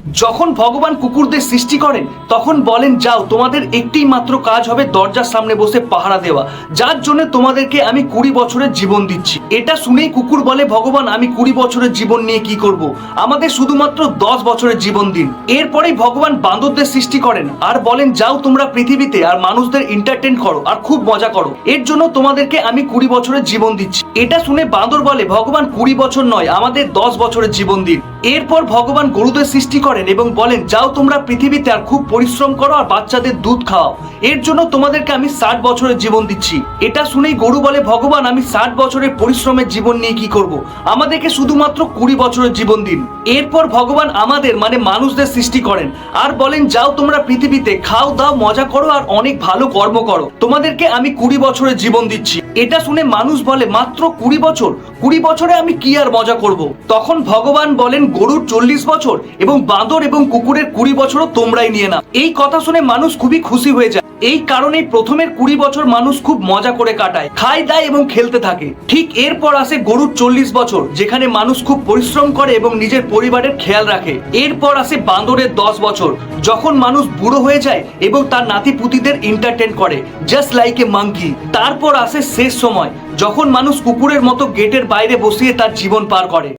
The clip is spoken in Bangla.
যখন ভগবান কুকুরদের সৃষ্টি করেন তখন বলেন, যাও, তোমাদের একটিই মাত্র কাজ হবে দরজার সামনে বসে পাহারা দেওয়া, যার জন্য তোমাদেরকে আমি 20 বছরের জীবন দিচ্ছি। এটা শুনেই কুকুর বলে, ভগবান, আমি 20 বছরের জীবন নিয়ে কি করব? আমাদের শুধুমাত্র 10 বছরের জীবন দিন। এরপরেই ভগবান বান্দরদের সৃষ্টি করেন আর বলেন, যাও তোমরা পৃথিবীতে আর মানুষদের এন্টারটেইন করো আর খুব মজা করো, এর জন্য তোমাদেরকে আমি 20 বছরের জীবন দিচ্ছি। এটা শুনে বান্দর বলে, ভগবান 20 বছর নয়, আমাদের 10 বছরের জীবন দিন। এরপর ভগবান গরুদের সৃষ্টি করেন এবং বলেন, যাও তোমরা পৃথিবীতে আর খুব পরিশ্রম করো আর বাচ্চাদের দুধ খাও, এর জন্য তোমাদেরকে আমি 60 বছরের জীবন দিচ্ছি। এটা শুনেই গরু বলে, ভগবান, আমি 60 বছরের পরিশ্রমের জীবন নিয়ে কি করব? আমাদেরকে শুধুমাত্র 20 বছরের জীবন দিন। এরপর ভগবান আমাদের মানে মানুষদের সৃষ্টি করেন আর বলেন, যাও তোমরা পৃথিবীতে খাও দাও মজা করো আর অনেক ভালো কর্ম করো, তোমাদেরকে আমি 20 বছরের জীবন দিচ্ছি। এটা শুনে মানুষ বলে, মাত্র 20 বছর? 20 বছরে আমি কি আর মজা করব? তখন ভগবান বলেন, গরুর 40 বছর এবং বাঁদর এবং কুকুরের 20 বছরও তোমরাই নিয়ে নাও। এই কথা শুনে মানুষ খুবই খুশি হয়ে যায়। এই কারণে প্রথমের 20 বছর মানুষ খুব মজা করে কাটায়, খায় দায় এবং খেলতে থাকে। ঠিক এরপর আসে গরুর 40 বছর, যেখানে মানুষ খুব পরিশ্রম করে এবং নিজের পরিবারের খেয়াল রাখে। এরপর আসে বাঁদরের 10 বছর, যখন মানুষ বুড়ো হয়ে যায় এবং তার নাতি পুতিদের এন্টারটেইন করে, জাস্ট লাইক এ মাঙ্কি। তারপর আসে শেষ সময়, যখন মানুষ কুকুরের মতো গেটের বাইরে বসিয়ে তার জীবন পার করে।